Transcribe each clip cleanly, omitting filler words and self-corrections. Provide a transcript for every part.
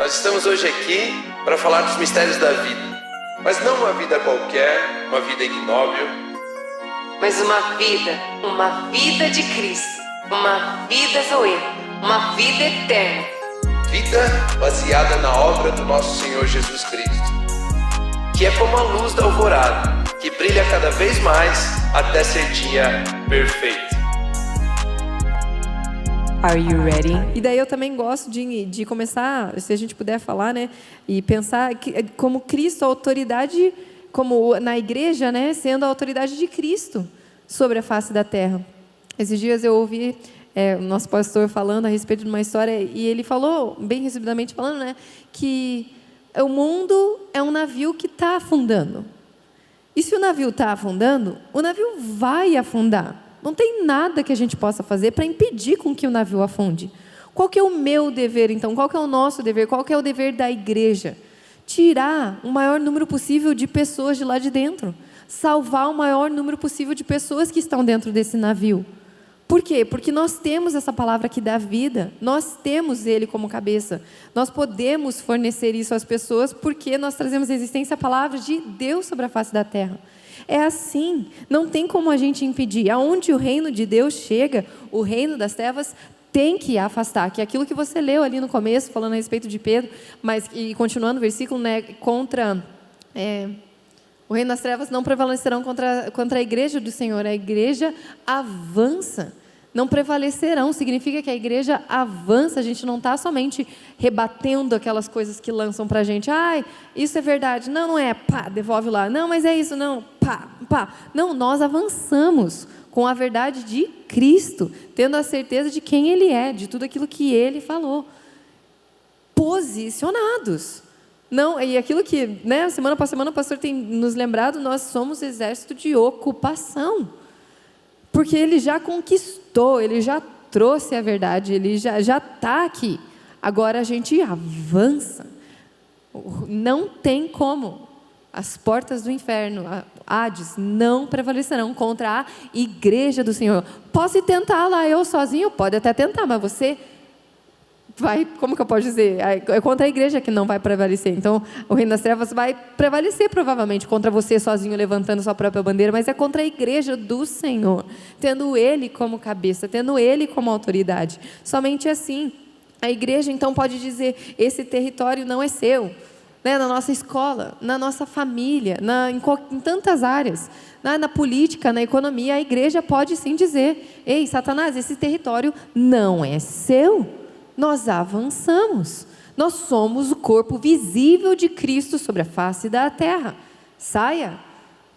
Nós estamos hoje aqui para falar dos mistérios da vida, mas não uma vida qualquer, uma vida ignóbil, mas uma vida de Cristo, uma vida Zoe, uma vida eterna. Vida baseada na obra do nosso Senhor Jesus Cristo, que é como a luz da alvorada, que brilha cada vez mais até ser dia perfeito. Are you ready? E daí eu também gosto de começar, se a gente puder falar, né, e pensar que, como Cristo, a autoridade, como na igreja, né, sendo a autoridade de Cristo sobre a face da terra. Esses dias eu ouvi o nosso pastor falando a respeito de uma história, e ele falou, bem resumidamente falando, né, que o mundo é um navio que está afundando. E se o navio está afundando, o navio vai afundar. Não tem nada que a gente possa fazer para impedir com que o navio afunde. Qual que é o meu dever, então? Qual que é o nosso dever? Qual que é o dever da igreja? Tirar o maior número possível de pessoas de lá de dentro. Salvar o maior número possível de pessoas que estão dentro desse navio. Por quê? Porque nós temos essa palavra que dá vida. Nós temos Ele como cabeça. Nós podemos fornecer isso às pessoas porque nós trazemos à existência a palavra de Deus sobre a face da terra. É assim, não tem como a gente impedir. Aonde o reino de Deus chega, o reino das trevas tem que afastar. Que é aquilo que você leu ali no começo, falando a respeito de Pedro, mas e continuando o versículo, né, o reino das trevas não prevalecerão contra a igreja do Senhor. A igreja avança. Não prevalecerão, significa que a igreja avança. A gente não está somente rebatendo aquelas coisas que lançam para a gente. Isso é verdade. Não, não é. Pá, devolve lá. Não, mas é isso. Não, pá, pá. Não, nós avançamos com a verdade de Cristo, tendo a certeza de quem Ele é, de tudo aquilo que Ele falou. Posicionados. Não, e aquilo que, né, semana após semana o pastor tem nos lembrado, nós somos exército de ocupação. Porque Ele já conquistou, Ele já trouxe a verdade, Ele já está aqui. Agora a gente avança. Não tem como. As portas do inferno, Hades, não prevalecerão contra a igreja do Senhor. Posso tentar lá eu sozinho? Pode até tentar, mas você vai, como que eu posso dizer? É contra a igreja que não vai prevalecer. Então, o reino das trevas vai prevalecer provavelmente contra você sozinho, levantando sua própria bandeira, mas é contra a igreja do Senhor, tendo Ele como cabeça, tendo Ele como autoridade. Somente assim, a igreja então pode dizer, esse território não é seu, né? Na nossa escola, na nossa família, em tantas áreas, na política, na economia, a igreja pode sim dizer, ei, Satanás, esse território não é seu. Nós avançamos. Nós somos o corpo visível de Cristo sobre a face da terra. Saia.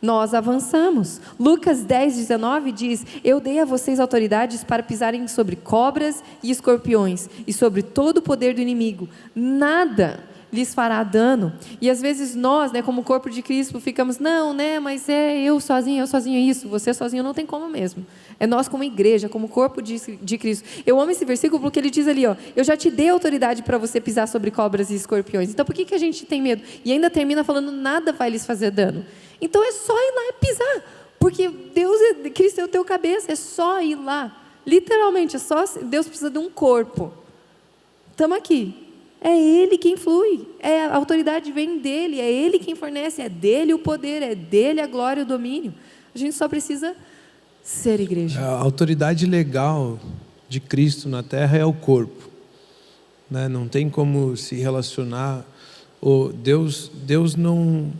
Nós avançamos. Lucas 10:19 diz, eu dei a vocês autoridades para pisarem sobre cobras e escorpiões e sobre todo o poder do inimigo. Nada lhes fará dano. E às vezes nós, né, como corpo de Cristo, ficamos, não, né, mas eu sozinho isso, você sozinho não tem como mesmo. É nós como igreja, como corpo de Cristo. Eu amo esse versículo porque ele diz ali, eu já te dei autoridade para você pisar sobre cobras e escorpiões. Então por que a gente tem medo? E ainda termina falando, nada vai lhes fazer dano. Então é só ir lá e pisar, porque Cristo é o teu cabeça, é só ir lá. Literalmente, é só, Deus precisa de um corpo. Estamos aqui. É Ele quem flui, a autoridade vem dEle, é Ele quem fornece, é dEle o poder, é dEle a glória e o domínio. A gente só precisa ser igreja. A autoridade legal de Cristo na terra é o corpo, né? Não tem como se relacionar. Deus não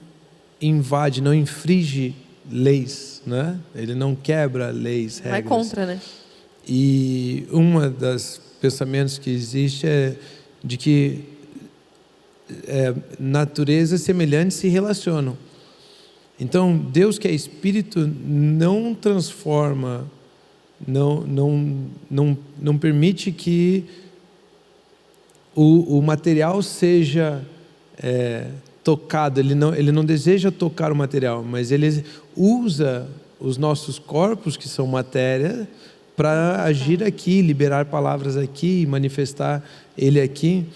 invade, não infringe leis, né? Ele não quebra leis, regras. Vai contra, né? E uma das pensamentos que existe é de que naturezas semelhantes se relacionam. Então, Deus que é Espírito não transforma, não permite que o material seja tocado. Ele não deseja tocar o material, mas Ele usa os nossos corpos, que são matéria, para agir aqui, liberar palavras aqui, manifestar Ele aqui.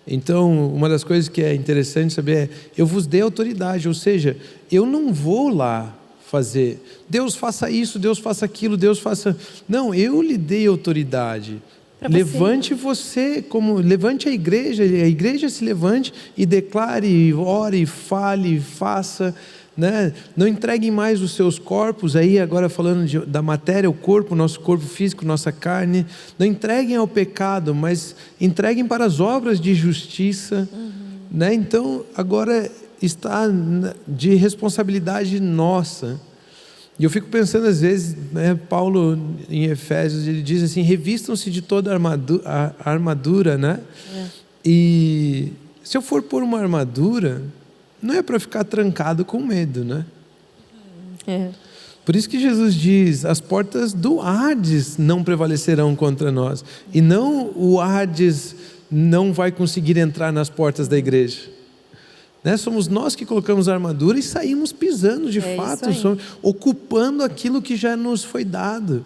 Então, uma das coisas que é interessante saber é, eu vos dei autoridade, ou seja, eu não vou lá fazer, Deus faça isso, Deus faça aquilo, Deus faça... Não, eu lhe dei autoridade Levante levante a igreja se levante e declare, ore, fale, faça, né? Não entreguem mais os seus corpos, aí agora falando da matéria, o corpo, nosso corpo físico, nossa carne, não entreguem ao pecado, mas entreguem para as obras de justiça, né? Então agora está de responsabilidade nossa. E eu fico pensando às vezes, né, Paulo em Efésios, ele diz assim, revistam-se de toda a armadura, né? E se eu for pôr uma armadura, não é para ficar trancado com medo, né? Por isso que Jesus diz, as portas do Hades não prevalecerão contra nós. E não o Hades não vai conseguir entrar nas portas da igreja. Né? Somos nós que colocamos a armadura e saímos pisando de fato, ocupando aquilo que já nos foi dado.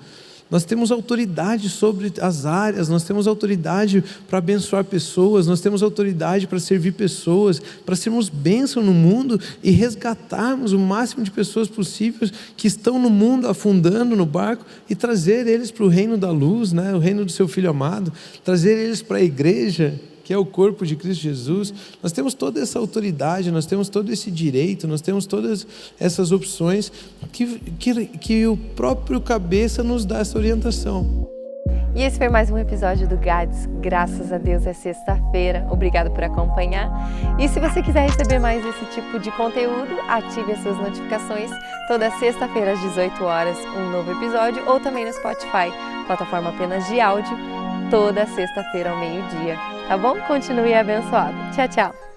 Nós temos autoridade sobre as áreas, nós temos autoridade para abençoar pessoas, nós temos autoridade para servir pessoas, para sermos bênção no mundo e resgatarmos o máximo de pessoas possíveis que estão no mundo afundando no barco e trazer eles para o reino da luz, né? O reino do seu Filho amado, trazer eles para a igreja, que é o corpo de Cristo Jesus. Nós temos toda essa autoridade, nós temos todo esse direito, nós temos todas essas opções que o próprio cabeça nos dá essa orientação. E esse foi mais um episódio do GADS. Graças a Deus é sexta-feira. Obrigado por acompanhar. E se você quiser receber mais esse tipo de conteúdo, ative as suas notificações. Toda sexta-feira às 18 horas, um novo episódio, ou também no Spotify, plataforma apenas de áudio, toda sexta-feira ao meio-dia. Tá bom? Continue abençoado. Tchau, tchau.